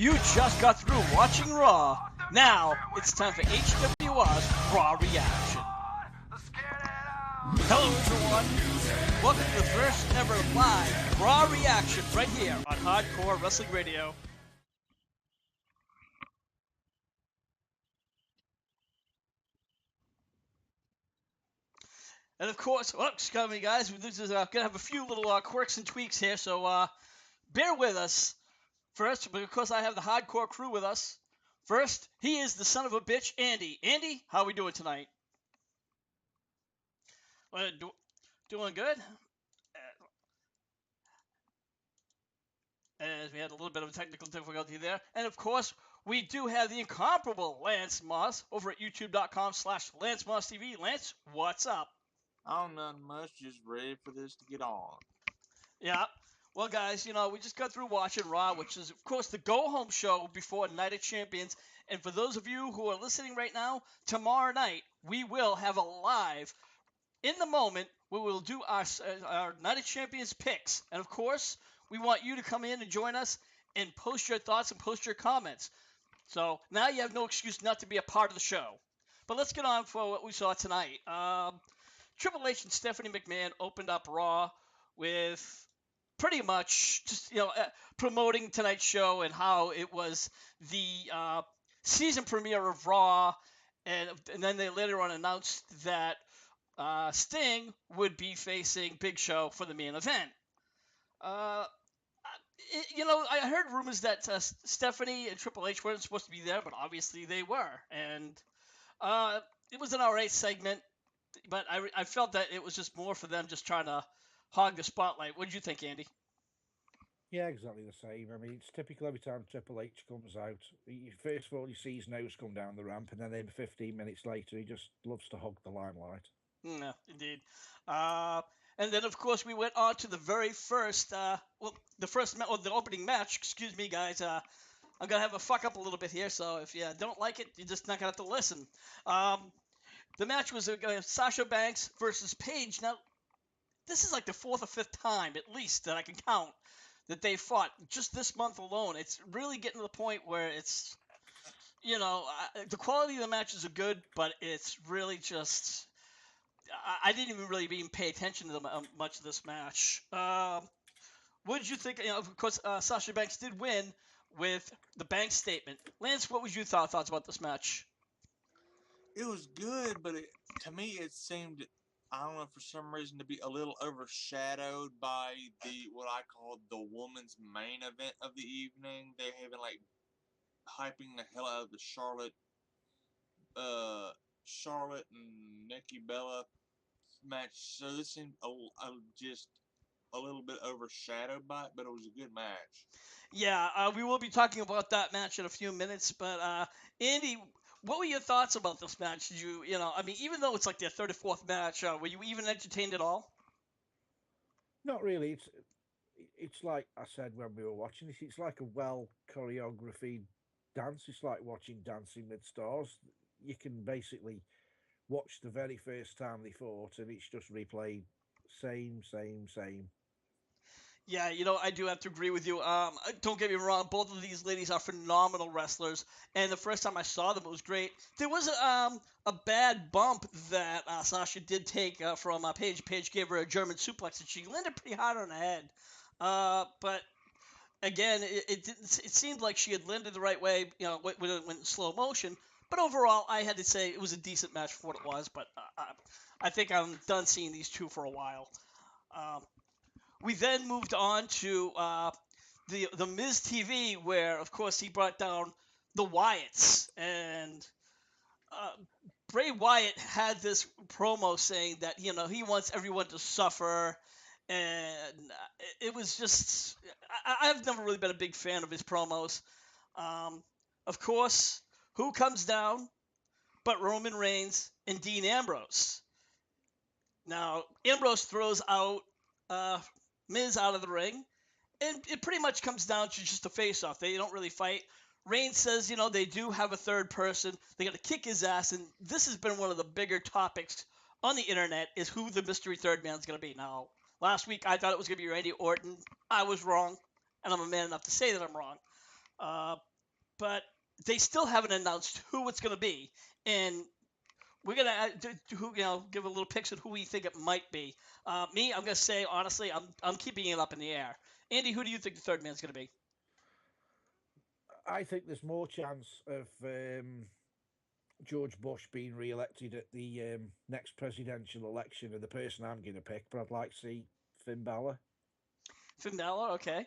You just got through watching Raw. Now it's time for HWR's Raw Reaction. Hello everyone. Welcome to the first ever live Raw Reaction right here on Hardcore Wrestling Radio. And of course, excuse me guys, this is going to have a few little quirks and tweaks here, so bear with us. First, because I have the hardcore crew with us. First, he is the son of a bitch, Andy. Andy, how are we doing tonight? Doing good. As we had a little bit of a technical difficulty there. And of course, we do have the incomparable Lance Moss over at youtube.com/LanceMossTV. Lance, what's up? Oh, nothing much. Just ready for this to get on. Yeah. Well, guys, you know, we just got through watching Raw, which is, of course, the go-home show before Night of Champions. And for those of you who are listening right now, tomorrow night, we will have a live, in the moment, we will do our Night of Champions picks. And, of course, we want you to come in and join us and post your thoughts and post your comments. So now you have no excuse not to be a part of the show. But let's get on for what we saw tonight. Triple H and Stephanie McMahon opened up Raw with pretty much just, promoting tonight's show and how it was the season premiere of Raw, and then they later on announced that Sting would be facing Big Show for the main event. I heard rumors that Stephanie and Triple H weren't supposed to be there, but obviously they were, and it was an alright segment, but I felt that it was just more for them just trying to hog the spotlight. What did you think, Andy? Yeah, exactly the same. I mean, it's typical every time Triple H comes out. First of all, you see his nose come down the ramp, and then 15 minutes later, he just loves to hog the limelight. Yeah, indeed. And then, of course, we went on to the very first, the opening match. Excuse me, guys. I'm going to have a fuck up a little bit here, so if you don't like it, you're just not going to have to listen. The match was Sasha Banks versus Paige. Now, this is like the fourth or fifth time, at least, that I can count that they fought just this month alone. It's really getting to the point where it's, the quality of the matches are good, but it's really just, I didn't even really pay attention to them much of this match. What did you think? Of course, Sasha Banks did win with the Banks statement. Lance, what was your thoughts about this match? It was good, but to me it seemed, I don't know, for some reason to be a little overshadowed by what I call the woman's main event of the evening. They're having hyping the hell out of the Charlotte and Nikki Bella match. So this seemed just a little bit overshadowed by it, but it was a good match. Yeah, we will be talking about that match in a few minutes, but Andy, what were your thoughts about this match? Did you, even though it's like their 34th match, were you even entertained at all? Not really. It's like I said when we were watching this. It's like a well choreographed dance. It's like watching Dancing with Stars. You can basically watch the very first time they fought, and it's just replayed, same. Yeah, I do have to agree with you. Don't get me wrong, both of these ladies are phenomenal wrestlers, and the first time I saw them, it was great. There was a bad bump that Sasha did take from Paige. Paige gave her a German suplex, and she landed pretty hard on the head. But again, it seemed like she had landed the right way, when it went in slow motion. But overall, I had to say it was a decent match for what it was. But I think I'm done seeing these two for a while. We then moved on to the Miz TV, where, of course, he brought down the Wyatts. And Bray Wyatt had this promo saying that, he wants everyone to suffer. And it was just, I've never really been a big fan of his promos. Of course, who comes down but Roman Reigns and Dean Ambrose? Now, Ambrose throws out Miz out of the ring, and it pretty much comes down to just a face-off. They don't really fight. Reigns says, they do have a third person. They got to kick his ass, and this has been one of the bigger topics on the internet, is who the mystery third man is going to be. Now, last week I thought it was going to be Randy Orton. I was wrong, and I'm a man enough to say that I'm wrong. but they still haven't announced who it's going to be, and we're gonna give a little picture of who we think it might be. Me, I'm gonna say honestly, I'm keeping it up in the air. Andy, who do you think the third man's gonna be? I think there's more chance of George Bush being re-elected at the next presidential election of the person I'm going to pick, but I'd like to see Finn Balor. Finn Balor, okay.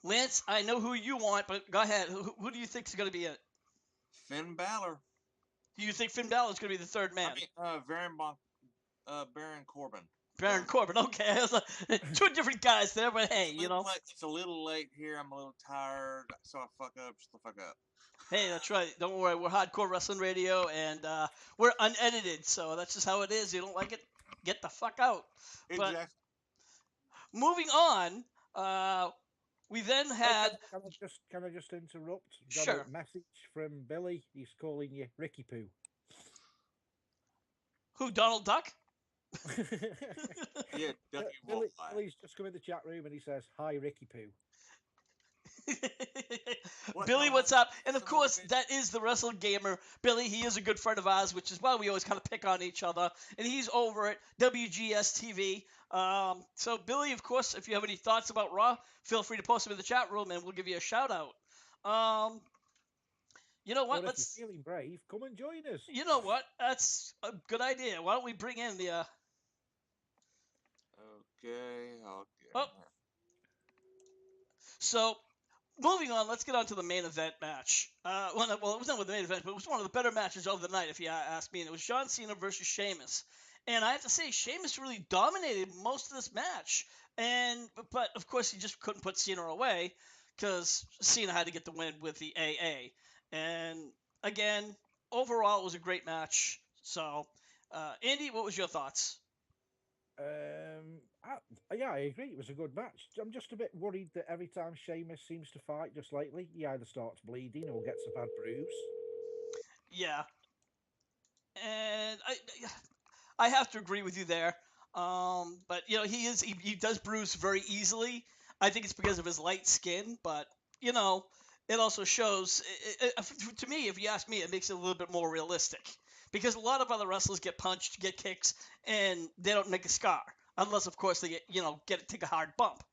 Lance, I know who you want, but go ahead. Who do you think is gonna be it? Finn Balor. Do you think Finn Balor is gonna be the third man? I mean, Baron Corbin. Baron Corbin, okay. Two different guys there, but hey, It's a little late here. I'm a little tired, so I fuck up. Just to fuck up. Hey, that's right. Don't worry. We're Hardcore Wrestling Radio, and we're unedited, so that's just how it is. You don't like it? Get the fuck out. Exactly. But moving on, we then had... Can I just interrupt? Sure. Got a message from Billy. He's calling you Ricky Poo. Who, Donald Duck? Yeah, Ducky Billy's just come in the chat room and he says, "Hi, Ricky Poo." Billy, what's up? And of course, that is the WrestleGamer. Billy, he is a good friend of ours, which is why we always kind of pick on each other. And he's over at WGSTV. So, Billy, of course, if you have any thoughts about Raw, feel free to post them in the chat room, and we'll give you a shout out. You know what? Well, if you're feeling brave, come and join us. You know what? That's a good idea. Why don't we bring in the... Okay. Oh. So, moving on, let's get on to the main event match. Well, it was not with the main event, but it was one of the better matches of the night, if you ask me. And it was John Cena versus Sheamus. And I have to say, Sheamus really dominated most of this match. But of course, he just couldn't put Cena away because Cena had to get the win with the AA. And again, overall, it was a great match. So, Andy, what was your thoughts? Yeah, I agree. It was a good match. I'm just a bit worried that every time Sheamus seems to fight, just lately, he either starts bleeding or gets a bad bruise. Yeah, and I have to agree with you there. But he does bruise very easily. I think it's because of his light skin, but it also shows. To me, if you ask me, it makes it a little bit more realistic. Because a lot of other wrestlers get punched, get kicks, and they don't make a scar. Unless, of course, they take a hard bump.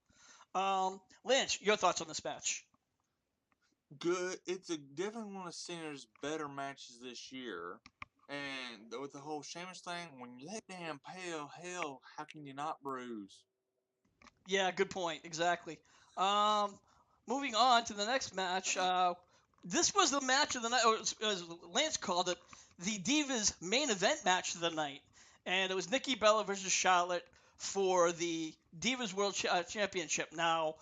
Lynch, your thoughts on this match? Good. It's definitely one of Cena's better matches this year. And with the whole Sheamus thing, when you're that damn pale, hell, how can you not bruise? Yeah, good point. Exactly. Moving on to the next match. This was the match of the night, or as Lance called it, the Divas main event match of the night. And it was Nikki Bella versus Charlotte for the Divas World Championship. Now,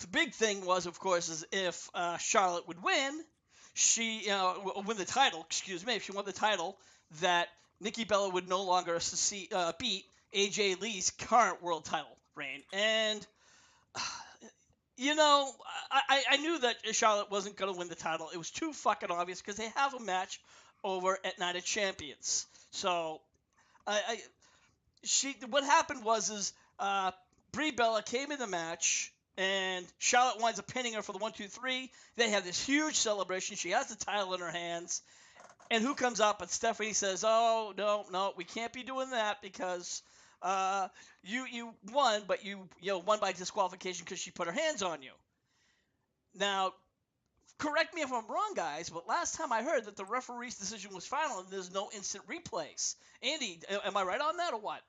the big thing was, of course, is if Charlotte would win, win the title, if she won the title, that Nikki Bella would no longer beat AJ Lee's current world title reign. And, I knew that Charlotte wasn't going to win the title. It was too fucking obvious because they have a match over at Night of Champions. So, what happened was Brie Bella came in the match, and Charlotte winds up pinning her for the 1-2-3. They have this huge celebration. She has the title in her hands. And who comes up? And Stephanie says, "Oh, no, we can't be doing that because you won, but you won by disqualification because she put her hands on you." Now, correct me if I'm wrong, guys, but last time I heard that the referee's decision was final and there's no instant replays. Andy, am I right on that or what?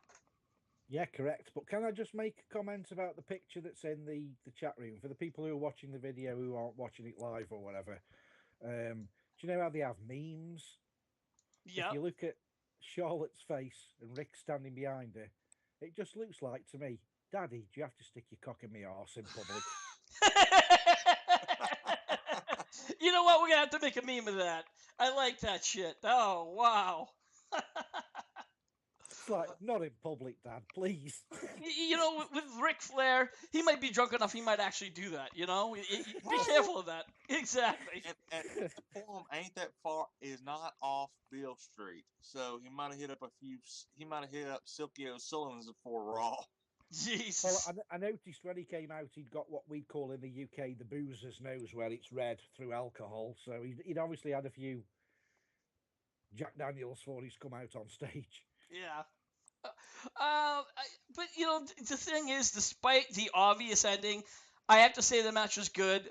Yeah, correct. But can I just make a comment about the picture that's in the chat room for the people who are watching the video who aren't watching it live or whatever? Do you know how they have memes? Yeah. If you look at Charlotte's face and Rick standing behind her, it just looks like to me, "Daddy, do you have to stick your cock in my arse in public?" You know what? We're going to have to make a meme of that. I like that shit. Oh, wow. It's like, not in public, Dad, please. With Ric Flair, he might be drunk enough, he might actually do that, Be careful of that. Exactly. And Fulham ain't that far, is not off Beale Street. So he might have hit up Silky O'Sullivan's before Raw. Jesus. Well, I noticed when he came out, he'd got what we'd call in the UK the boozer's nose, where it's red through alcohol. So he'd obviously had a few Jack Daniels before he's come out on stage. Yeah. But the thing is, despite the obvious ending, I have to say the match was good.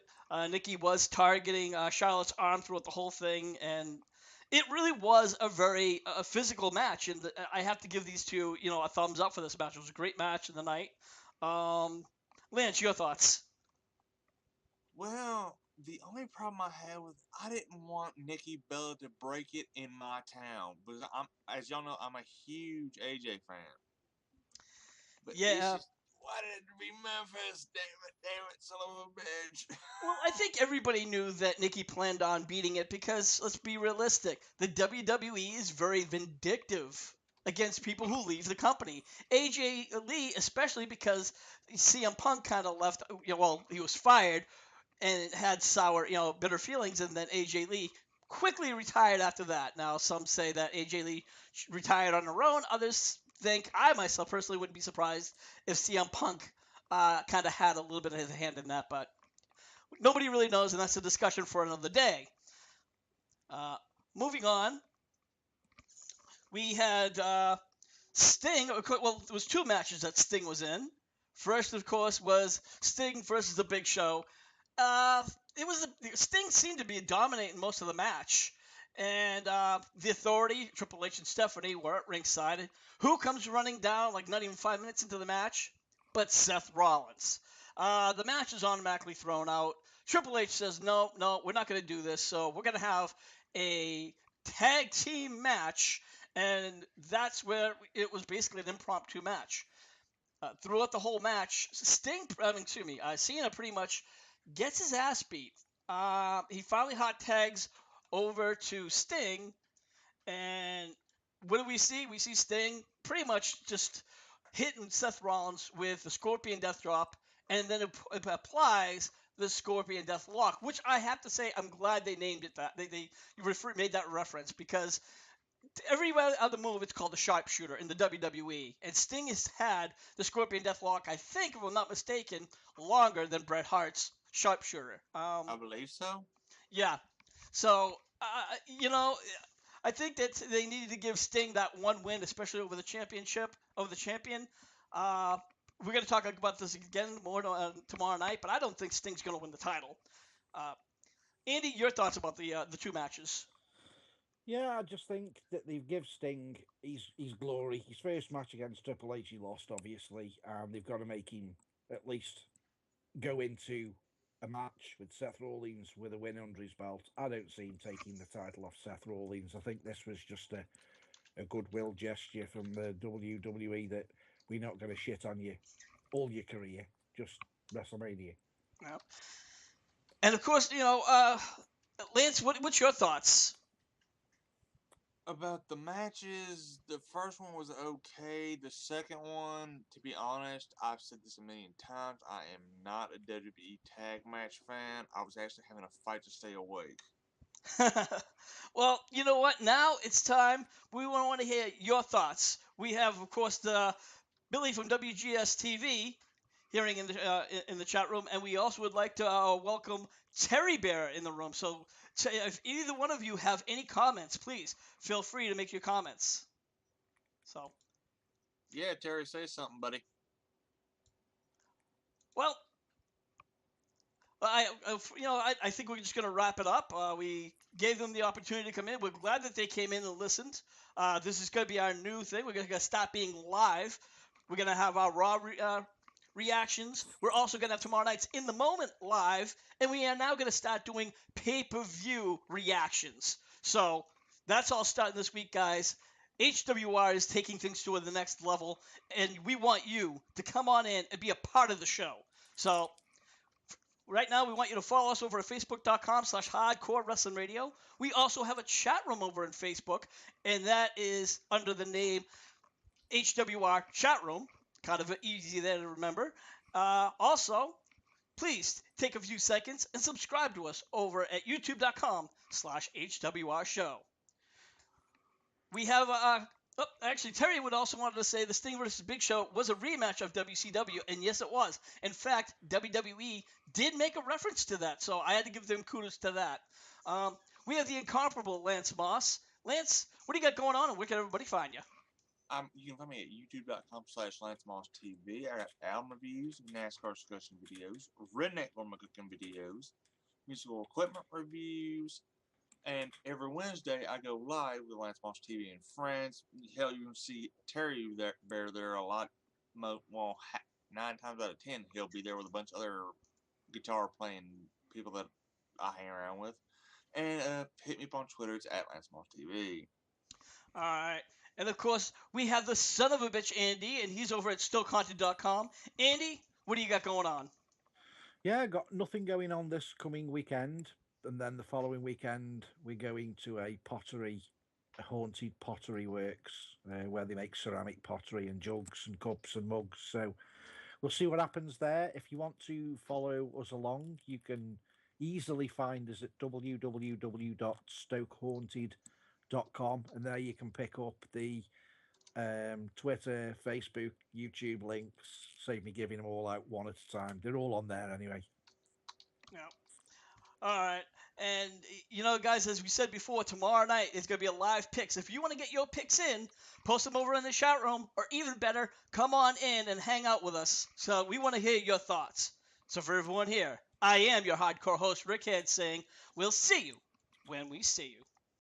Nikki was targeting Charlotte's arm throughout the whole thing, and it really was a very physical match. And I have to give these two, a thumbs up for this match. It was a great match of the night. Lance, your thoughts? Well, the only problem I had was I didn't want Nikki Bella to break it in my town because as y'all know, I'm a huge AJ fan. But it's Yeah. just, why did it be Memphis? Damn it, son of a bitch. Well, I think everybody knew that Nikki planned on beating it because, let's be realistic, the WWE is very vindictive against people who leave the company. AJ Lee, especially because CM Punk kind of left, he was fired and had sour, bitter feelings, and then AJ Lee quickly retired after that. Now, some say that AJ Lee retired on her own. Others think, I myself personally wouldn't be surprised if CM Punk kind of had a little bit of his hand in that, but nobody really knows, and that's a discussion for another day. Moving on, we had Sting. Well, there was two matches that Sting was in. First, of course, was Sting versus The Big Show. Sting seemed to be dominating most of the match, and the Authority, Triple H and Stephanie, were at ringside. Who comes running down like not even 5 minutes into the match? But Seth Rollins. The match is automatically thrown out. Triple H says, no, we're not going to do this. So we're going to have a tag team match, and that's where it was basically an impromptu match. Throughout the whole match, Cena pretty much gets his ass beat. He finally hot tags over to Sting, and what do we see? We see Sting pretty much just hitting Seth Rollins with the Scorpion Death Drop, and then it applies the Scorpion Death Lock, which I have to say I'm glad they named it that. They made that reference because every other move it's called the sharpshooter in the WWE, and Sting has had the Scorpion Death Lock, I think, if I'm not mistaken, longer than Bret Hart's sharpshooter. I believe so. Yeah. So, I think that they needed to give Sting that one win, especially over the championship, over the champion. We're going to talk about this again more tomorrow night, but I don't think Sting's going to win the title. Andy, your thoughts about the two matches? Yeah, I just think that they give Sting his glory. His first match against Triple H, he lost, obviously, and they've got to make him at least go into a match with Seth Rollins with a win under his belt. I don't see him taking the title off Seth Rollins. I think this was just a goodwill gesture from the WWE that we're not going to shit on you all your career, just WrestleMania. Yeah. And of course, Lance, what's your thoughts? About the matches, the first one was okay. The second one, to be honest, I've said this a million times, I am not a WWE tag match fan. I was actually having a fight to stay awake. Well, you know what? Now it's time. We want to hear your thoughts. We have, of course, the Billy from WGSTV hearing in the chat room, and we also would like to welcome Terry Bear in the room. So, if either one of you have any comments, please feel free to make your comments. So, Yeah, Terry, say something, buddy. well, I think we're just going to wrap it up. We gave them the opportunity to come in. We're glad that they came in and listened. This is going to be our new thing. We're going to stop being live. We're going to have our Raw reactions. We're also going to have tomorrow night's In the Moment live. And we are now going to start doing pay-per-view reactions. So that's all starting this week, guys. HWR is taking things to the next level. And we want you to come on in and be a part of the show. So right now, we want you to follow us over at facebook.com/hardcore wrestling radio. We also have a chat room over on Facebook, and that is under the name HWR Chat Room. Kind of easy there to remember. Also, please take a few seconds and subscribe to us over at youtube.com/HWR Show. We have Oh, actually, Terry would also wanted to say the Sting versus Big Show was a rematch of WCW, and yes, it was. In fact, WWE did make a reference to that, so I had to give them kudos to that. We have the incomparable Lance Moss. Lance, what do you got going on, and where can everybody find you? You can find me at youtube.com/LanceMossTV. I got album reviews, NASCAR discussion videos, redneck normal cooking videos, musical equipment reviews, and every Wednesday I go live with Lance Moss TV and friends. Hell, you can see Terry there a lot. Well, 9 times out of 10 he'll be there with a bunch of other guitar playing people that I hang around with. And hit me up on Twitter. It's at Lance Moss TV. All right. And of course, we have the son of a bitch, Andy, and he's over at StokeHaunted.com. Andy, what do you got going on? Yeah, got nothing going on this coming weekend. And then the following weekend, we're going to a haunted pottery works, where they make ceramic pottery and jugs and cups and mugs. So we'll see what happens there. If you want to follow us along, you can easily find us at www.stokehaunted.com, and there you can pick up the Twitter, Facebook, YouTube links. Save me giving them all out one at a time. They're all on there anyway. Yeah. All right. And, guys, as we said before, tomorrow night is going to be a live picks. If you want to get your picks in, post them over in the chat room, or even better, come on in and hang out with us. So we want to hear your thoughts. So for everyone here, I am your hardcore host, Rickhead, saying we'll see you when we see you.